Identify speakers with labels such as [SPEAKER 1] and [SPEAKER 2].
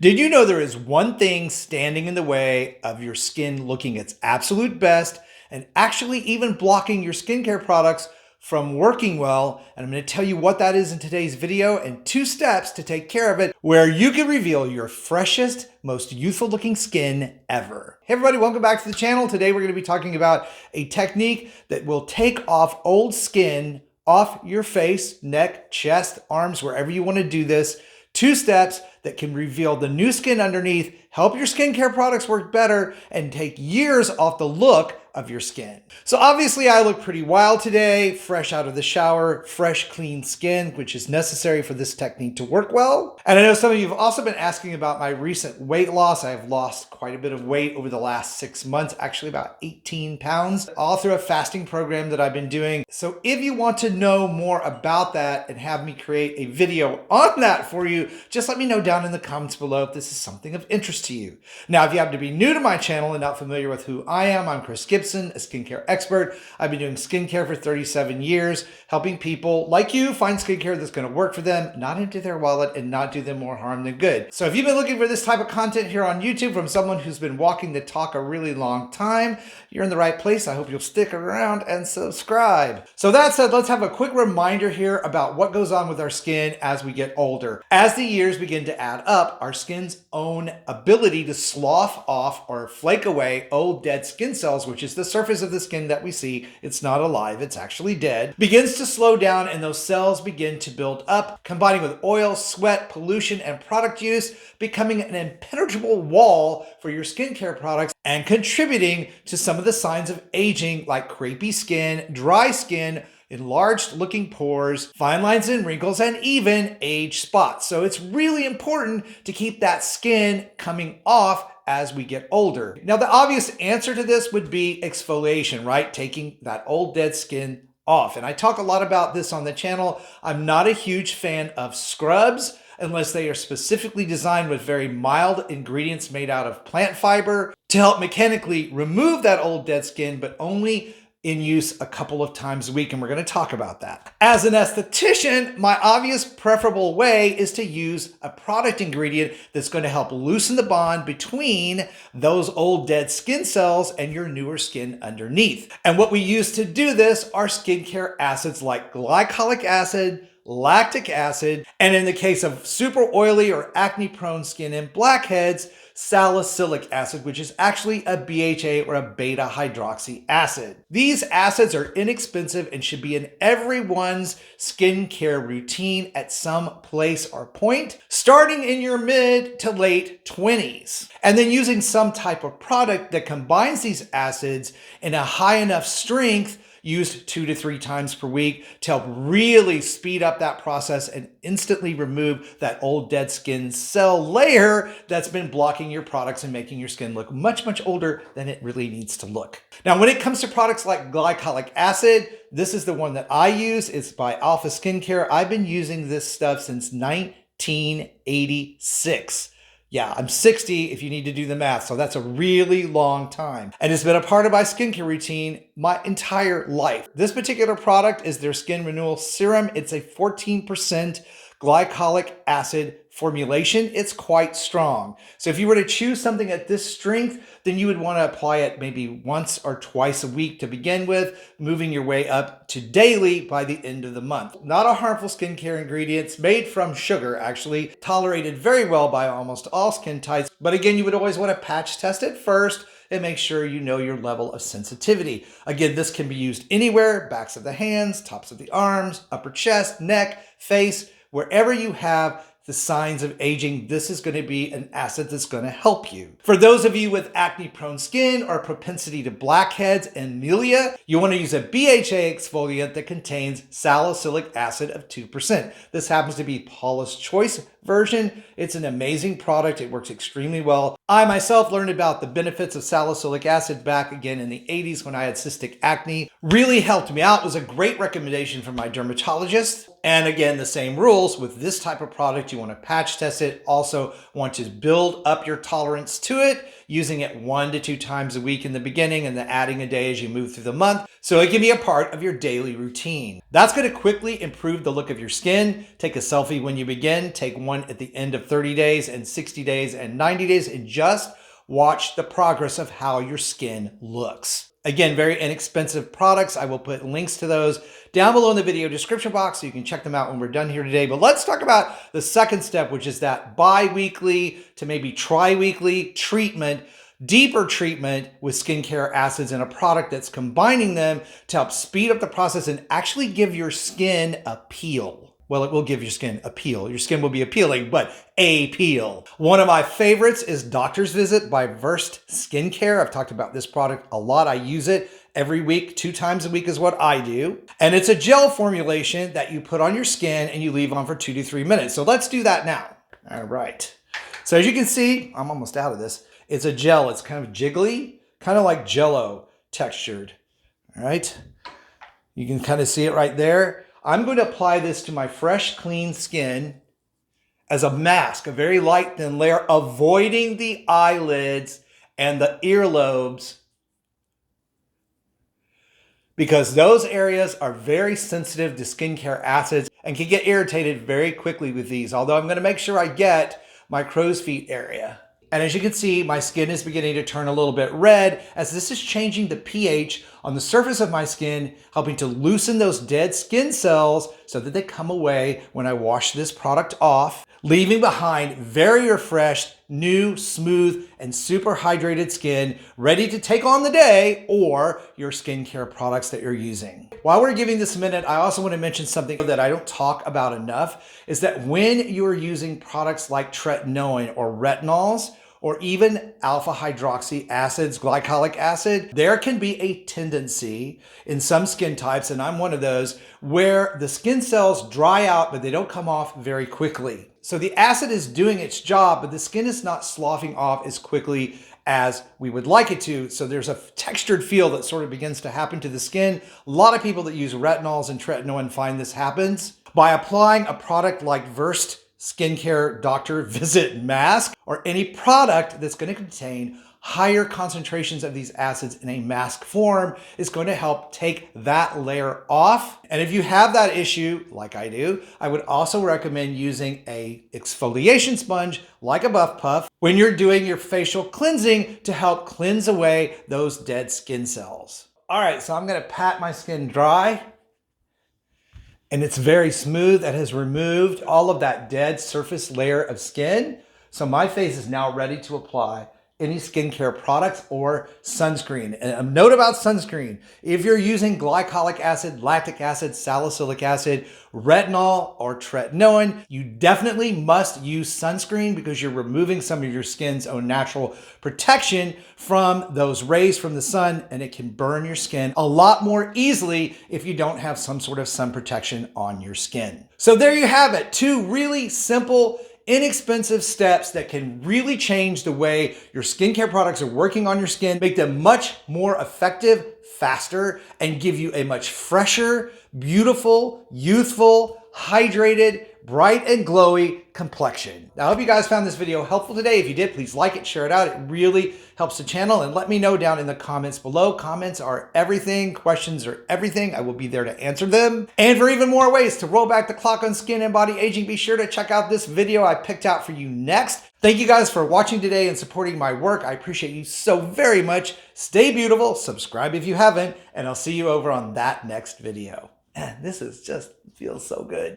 [SPEAKER 1] Did you know there is one thing standing in the way of your skin looking its absolute best and actually even blocking your skincare products from working well? And I'm going to tell you what that is in today's video and 2 steps to take care of it where you can reveal your freshest, most youthful looking skin ever. Hey everybody, welcome back to the channel. Today we're going to be talking about a technique that will take off old skin off your face, neck, chest, arms, wherever you want to do this. 2 steps that can reveal the new skin underneath, help your skincare products work better, and take years off the look of your skin. So obviously I look pretty wild today, fresh out of the shower, fresh, clean skin, which is necessary for this technique to work well. And I know some of you have also been asking about my recent weight loss. I've lost quite a bit of weight over the last 6 months, actually about 18 pounds, all through a fasting program that I've been doing. So if you want to know more about that and have me create a video on that for you, just let me know down in the comments below if this is something of interest to you. Now, if you happen to be new to my channel and not familiar with who I am, I'm Chris Gibson, a skincare expert. I've been doing skincare for 37 years, helping people like you find skincare that's going to work for them, not empty their wallet and not do them more harm than good. So if you've been looking for this type of content here on YouTube from someone who's been walking the talk a really long time, you're in the right place. I hope you'll stick around and subscribe. So that said, let's have a quick reminder here about what goes on with our skin as we get older. As the years begin to add up, our skin's own ability to slough off or flake away old dead skin cells, which is the surface of the skin that we see, it's not alive, it's actually dead, begins to slow down, and those cells begin to build up, combining with oil, sweat, pollution, and product use, becoming an impenetrable wall for your skincare products and contributing to some of the signs of aging like crepey skin, dry skin, enlarged looking pores, fine lines and wrinkles, and even age spots. So it's really important to keep that skin coming off as we get older. Now, the obvious answer to this would be exfoliation, right? Taking that old dead skin off. And I talk a lot about this on the channel. I'm not a huge fan of scrubs unless they are specifically designed with very mild ingredients made out of plant fiber to help mechanically remove that old dead skin, but only in use a couple of times a week, and we're going to talk about that. As an esthetician, my obvious preferable way is to use a product ingredient that's going to help loosen the bond between those old dead skin cells and your newer skin underneath. And what we use to do this are skincare acids like glycolic acid, lactic acid, and in the case of super oily or acne-prone skin and blackheads, salicylic acid, which is actually a BHA or a beta hydroxy acid. These acids are inexpensive and should be in everyone's skincare routine at some place or point, starting in your mid to late 20s. And then using some type of product that combines these acids in a high enough strength, used 2 to 3 times per week, to help really speed up that process and instantly remove that old dead skin cell layer that's been blocking your products and making your skin look much, much older than it really needs to look. Now, when it comes to products like glycolic acid, this is the one that I use. It's by Alpha Skincare. I've been using this stuff since 1986. Yeah, I'm 60 if you need to do the math, so that's a really long time. And it's been a part of my skincare routine my entire life. This particular product is their Skin Renewal Serum. It's a 14% glycolic acid formulation. It's quite strong. So if you were to choose something at this strength, then you would want to apply it maybe once or twice a week to begin with, moving your way up to daily by the end of the month. Not a harmful skincare ingredient. It's made from sugar, actually, tolerated very well by almost all skin types. But again, you would always want to patch test it first and make sure you know your level of sensitivity. Again, this can be used anywhere: backs of the hands, tops of the arms, upper chest, neck, face, wherever you have the signs of aging. This is going to be an acid that's going to help you. For those of you with acne-prone skin or propensity to blackheads and milia, you want to use a BHA exfoliant that contains salicylic acid of 2%. This happens to be Paula's Choice version. It's an amazing product. It works extremely well. I myself learned about the benefits of salicylic acid back again in the 80s when I had cystic acne. Really helped me out. It was a great recommendation from my dermatologist. And again, the same rules with this type of product. You want to patch test it. Also want to build up your tolerance to it, using it 1 to 2 times a week in the beginning and then adding a day as you move through the month. So it can be a part of your daily routine. That's going to quickly improve the look of your skin. Take a selfie when you begin. Take one at the end of 30 days and 60 days and 90 days and just watch the progress of how your skin looks. Again, very inexpensive products. I will put links to those down below in the video description box so you can check them out when we're done here today. But let's talk about the second step, which is that bi-weekly to maybe tri-weekly treatment, deeper treatment with skincare acids and a product that's combining them to help speed up the process and actually give your skin a peel. Well, it will give your skin a peel. Your skin will be appealing, but a peel. One of my favorites is Doctor's Visit by Versed Skincare. I've talked about this product a lot. I use it every week, 2 times a week is what I do. And it's a gel formulation that you put on your skin and you leave on for 2 to 3 minutes. So let's do that now. All right. So as you can see, I'm almost out of this. It's a gel. It's kind of jiggly, kind of like Jell-O textured. All right. You can kind of see it right there. I'm going to apply this to my fresh, clean skin as a mask, a very light, thin layer, avoiding the eyelids and the earlobes because those areas are very sensitive to skincare acids and can get irritated very quickly with these, although I'm going to make sure I get my crow's feet area. And as you can see, my skin is beginning to turn a little bit red as this is changing the pH on the surface of my skin, helping to loosen those dead skin cells so that they come away when I wash this product off, leaving behind very refreshed, new, smooth, and super hydrated skin ready to take on the day or your skincare products that you're using. While we're giving this a minute, I also want to mention something that I don't talk about enough is that when you're using products like tretinoin or retinols, or even alpha hydroxy acids, glycolic acid, there can be a tendency in some skin types, and I'm one of those, where the skin cells dry out, but they don't come off very quickly. So the acid is doing its job, but the skin is not sloughing off as quickly as we would like it to. So there's a textured feel that sort of begins to happen to the skin. A lot of people that use retinols and tretinoin find this happens. By applying a product like Versed Skincare Doctor Visit Mask or any product that's going to contain higher concentrations of these acids in a mask form is going to help take that layer off. And if you have that issue, like I do, I would also recommend using a exfoliation sponge like a Buff Puff when you're doing your facial cleansing to help cleanse away those dead skin cells. All right, so I'm going to pat my skin dry. And it's very smooth. It has removed all of that dead surface layer of skin. So my face is now ready to apply any skincare products or sunscreen. And a note about sunscreen, if you're using glycolic acid, lactic acid, salicylic acid, retinol, or tretinoin, you definitely must use sunscreen because you're removing some of your skin's own natural protection from those rays from the sun, and it can burn your skin a lot more easily if you don't have some sort of sun protection on your skin. So there you have it, 2 really simple, inexpensive steps that can really change the way your skincare products are working on your skin, make them much more effective, faster, and give you a much fresher, beautiful, youthful, hydrated, bright and glowy complexion. Now, I hope you guys found this video helpful today. If you did, please like it, share it out. It really helps the channel, and let me know down in the comments below. Comments are everything. Questions are everything. I will be there to answer them. And for even more ways to roll back the clock on skin and body aging, be sure to check out this video I picked out for you next. Thank you guys for watching today and supporting my work. I appreciate you so very much. Stay beautiful, subscribe if you haven't, and I'll see you over on that next video. This is just feels so good.